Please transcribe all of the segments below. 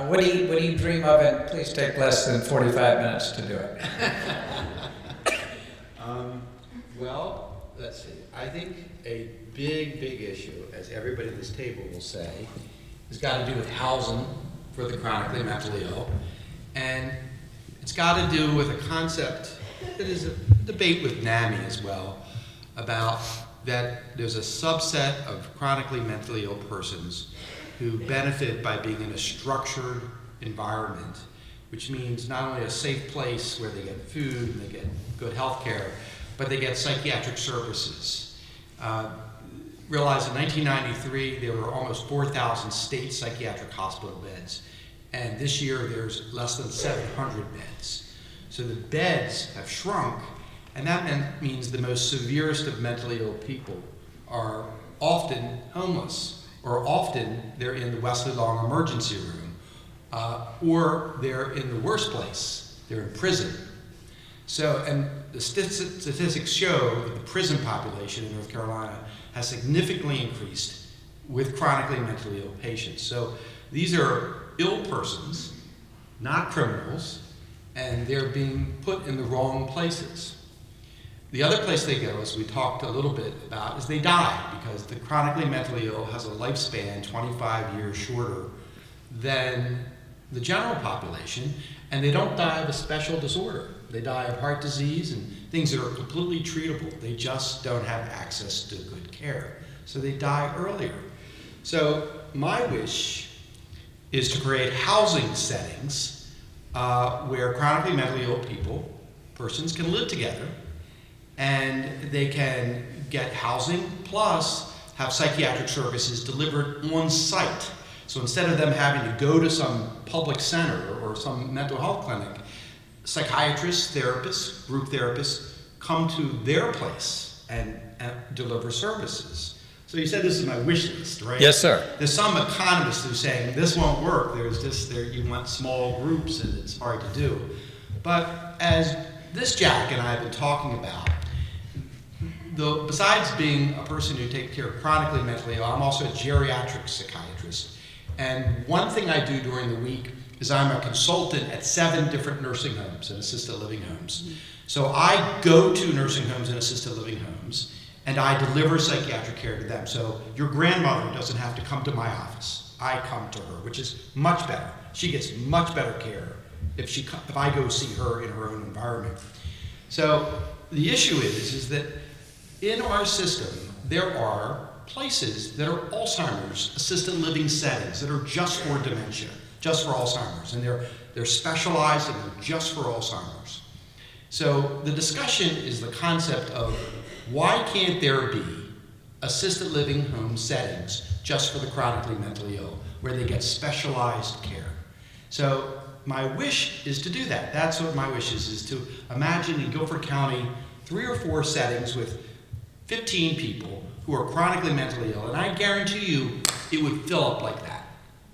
What do you dream of? And please take less than 45 minutes to do it. Well, let's see. I think a big issue, as everybody at this table will say, has got to do with housing for the chronically mentally ill. And it's got to do with a concept that is a debate with NAMI as well, about that there's a subset of chronically mentally ill persons who benefit by being in a structured environment, which means not only a safe place where they get food and they get good health care, but they get psychiatric services. Realize in 1993 there were almost 4,000 state psychiatric hospital beds, and this year there's less than 700 beds. So the beds have shrunk, and that means the most severest of mentally ill people are often homeless, or often they're in the Wesley Long emergency room, or they're in the worst place, they're in prison. So, and the statistics show that the prison population in North Carolina has significantly increased with chronically mentally ill patients. So these are ill persons, not criminals, and they're being put in the wrong places. The other place they go, as we talked a little bit about, is they die, because the chronically mentally ill has a lifespan 25 years shorter than the general population, and they don't die of a special disorder. They die of heart disease and things that are completely treatable. They just don't have access to good care. So they die earlier. So my wish is to create housing settings where chronically mentally ill persons can live together, and they can get housing plus have psychiatric services delivered on site. So instead of them having to go to some public center or some mental health clinic, psychiatrists, therapists, group therapists come to their place and deliver services. So you said this is my wish list, right? Yes, sir. There's some economists who are saying this won't work. You want small groups and it's hard to do. But as this Jack and I have been talking about, besides being a person who takes care of chronically mentally ill, I'm also a geriatric psychiatrist. And one thing I do during the week is I'm a consultant at 7 different nursing homes and assisted living homes. So I go to nursing homes and assisted living homes, and I deliver psychiatric care to them. So your grandmother doesn't have to come to my office. I come to her, which is much better. She gets much better care if I go see her in her own environment. So the issue is that in our system, there are places that are Alzheimer's assisted living settings that are just for dementia, just for Alzheimer's, and they're specialized and they're just for Alzheimer's. So the discussion is the concept of why can't there be assisted living home settings just for the chronically mentally ill, where they get specialized care. So my wish is to do that. That's what my wish is to imagine in Guilford County 3 or 4 settings with 15 people who are chronically mentally ill, and I guarantee you it would fill up like that.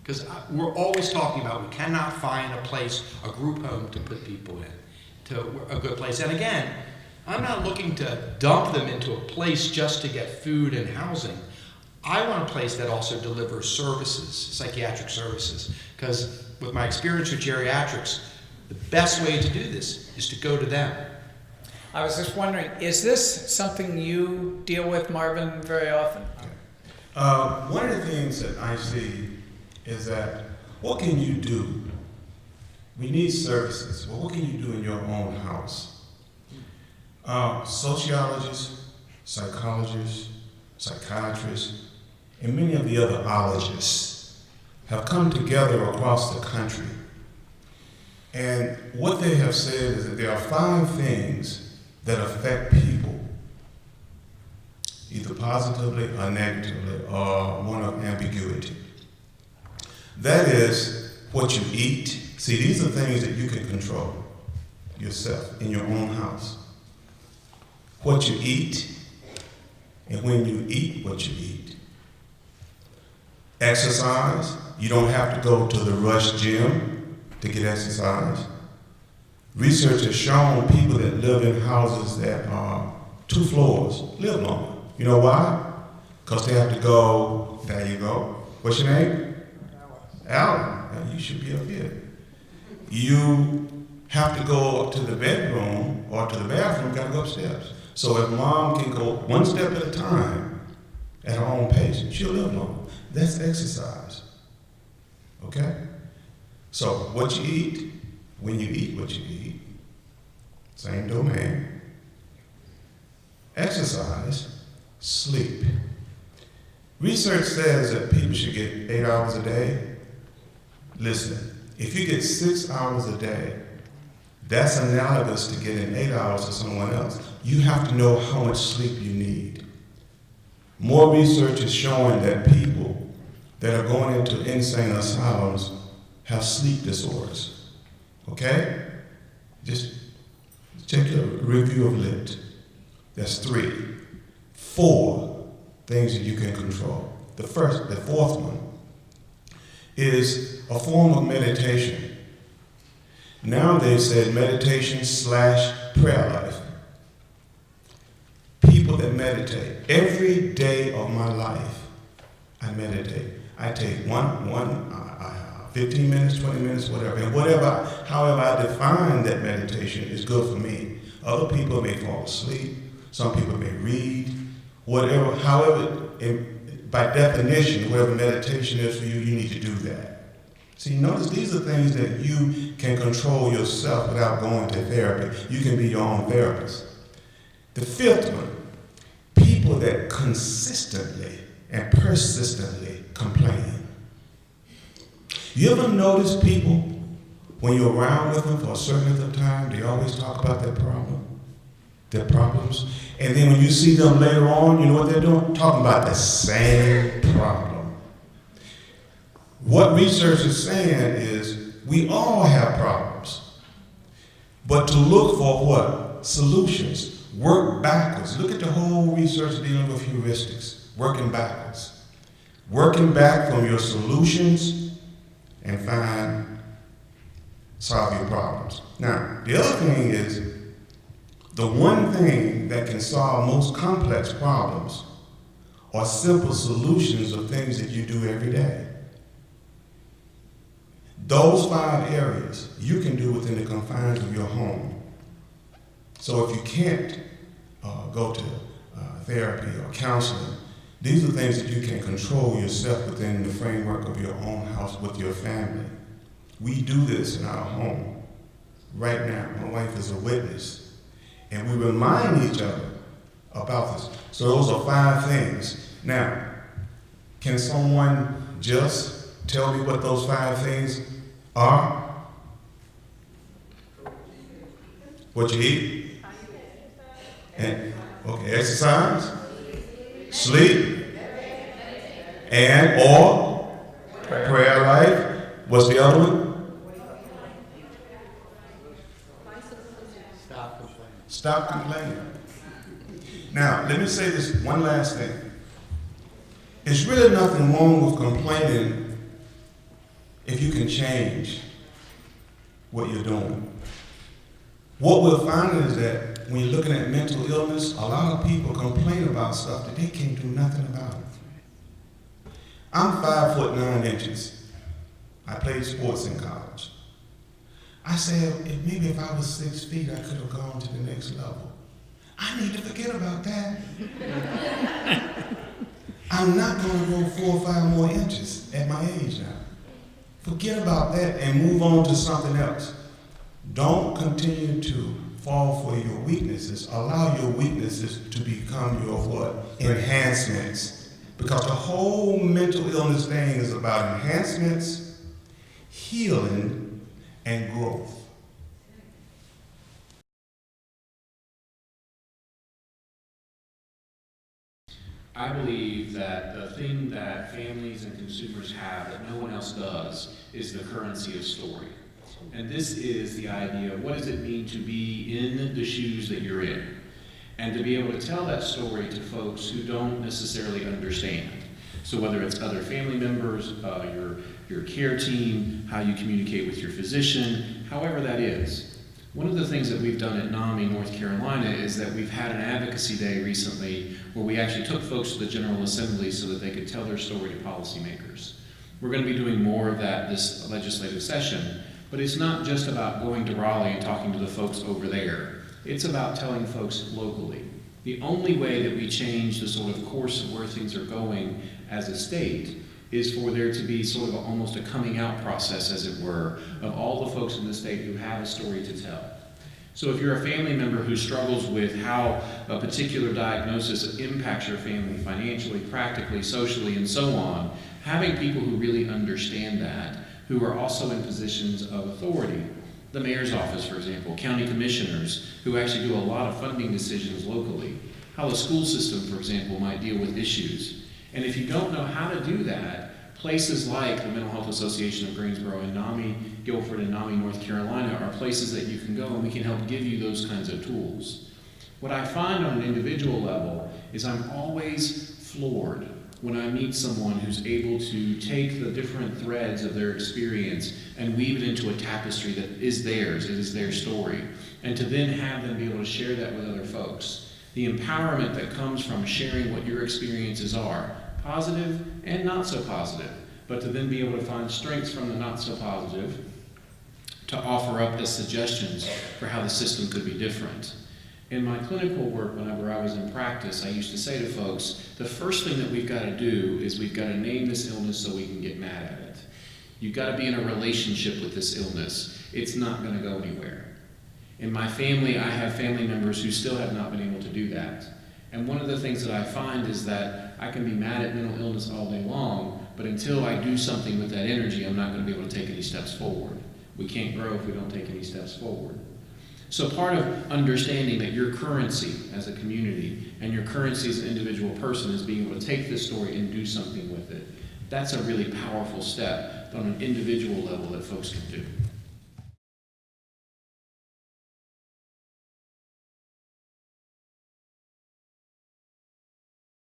Because we're always talking about we cannot find a place, a group home to put people in, to a good place. And again, I'm not looking to dump them into a place just to get food and housing. I want a place that also delivers services, psychiatric services. Because with my experience with geriatrics, the best way to do this is to go to them. I was just wondering, is this something you deal with, Marvin, very often? One of the things that I see is that what can you do? We need services. Well, what can you do in your own house? Sociologists, psychologists, psychiatrists, and many of the other ologists have come together across the country. And what they have said is that there are 5 things that affect people, either positively or negatively, or one of ambiguity. That is what you eat. See, these are things that you can control yourself in your own house. What you eat, and when you eat what you eat. Exercise, you don't have to go to the Rush gym to get exercise. Research has shown people that live in houses that are 2 floors live longer. You know why? Because they have to go, there you go. What's your name? Alan, you should be up here. You have to go up to the bedroom or to the bathroom, got to go upstairs. So if mom can go one step at a time at her own pace, she'll live longer. That's exercise. Okay? So what you eat, when you eat what you eat, same domain. Exercise, sleep. Research says that people should get 8 hours a day. Listen, if you get 6 hours a day, that's analogous to getting 8 hours to someone else. You have to know how much sleep you need. More research is showing that people that are going into insane asylums have sleep disorders. Okay? Just check your review of LIT. That's 3. 4 things that you can control. The fourth one is a form of meditation. Now they've said meditation / prayer life. People that meditate. Every day of my life, I meditate. I take 15 minutes, 20 minutes, whatever. And however I define that meditation is good for me. Other people may fall asleep. Some people may read. Whatever, however, by definition, whatever meditation is for you, you need to do that. See, notice these are things that you can control yourself without going to therapy. You can be your own therapist. The 5th one, people that consistently and persistently complain. You ever notice people, when you're around with them for a certain length of time, they always talk about their problems, and then when you see them later on, you know what they're doing? Talking about the same problem. What research is saying is we all have problems, but to look for what? Solutions. Work backwards. Look at the whole research dealing with heuristics. Working backwards. Working back from your solutions and solve your problems. Now, the other thing is, the one thing that can solve most complex problems are simple solutions of things that you do every day. Those 5 areas you can do within the confines of your home. So if you can't go to therapy or counseling, these are things that you can control yourself within the framework of your own house with your family. We do this in our home right now. My wife is a witness. And we remind each other about this. So those are 5 things. Now, can someone just tell me what those 5 things are? What you eat? And, okay, exercise, sleep, and or prayer life. What's the other one? Stop complaining. Now, let me say this one last thing. There's really nothing wrong with complaining if you can change what you're doing. What we're finding is that when you're looking at mental illness, a lot of people complain about stuff that they can't do nothing about. I'm 5'9". I played sports in college. I said, maybe if I was 6 feet, I could have gone to the next level. I need to forget about that. I'm not going to go 4 or 5 more inches at my age now. Forget about that and move on to something else. Don't continue to fall for your weaknesses. Allow your weaknesses to become your what? Enhancements. Because the whole mental illness thing is about enhancements, healing, and growth. I believe that the thing that families and consumers have that no one else does is the currency of story. And this is the idea of what does it mean to be in the shoes that you're in, and to be able to tell that story to folks who don't necessarily understand. So whether it's other family members, your care team, how you communicate with your physician, however that is. One of the things that we've done at NAMI, North Carolina, is that we've had an advocacy day recently where we actually took folks to the General Assembly so that they could tell their story to policymakers. We're going to be doing more of that this legislative session, but it's not just about going to Raleigh and talking to the folks over there. It's about telling folks locally. The only way that we change the sort of course of where things are going as a state is for there to be sort of almost a coming out process, as it were, of all the folks in the state who have a story to tell. So if you're a family member who struggles with how a particular diagnosis impacts your family financially, practically, socially, and so on, having people who really understand that, who are also in positions of authority, the mayor's office, for example, county commissioners, who actually do a lot of funding decisions locally, how the school system, for example, might deal with issues. And if you don't know how to do that, places like the Mental Health Association of Greensboro and NAMI Guilford and NAMI North Carolina are places that you can go, and we can help give you those kinds of tools. What I find on an individual level is I'm always floored when I meet someone who's able to take the different threads of their experience and weave it into a tapestry that is theirs, it is their story, and to then have them be able to share that with other folks. The empowerment that comes from sharing what your experiences are, positive and not so positive, but to then be able to find strengths from the not so positive to offer up as suggestions for how the system could be different. In my clinical work, whenever I was in practice, I used to say to folks, the first thing that we've got to do is we've got to name this illness so we can get mad at it. You've got to be in a relationship with this illness. It's not going to go anywhere. In my family, I have family members who still have not been able to do that. And one of the things that I find is that I can be mad at mental illness all day long, but until I do something with that energy, I'm not going to be able to take any steps forward. We can't grow if we don't take any steps forward. So part of understanding that your currency as a community and your currency as an individual person is being able to take this story and do something with it. That's a really powerful step on an individual level that folks can do.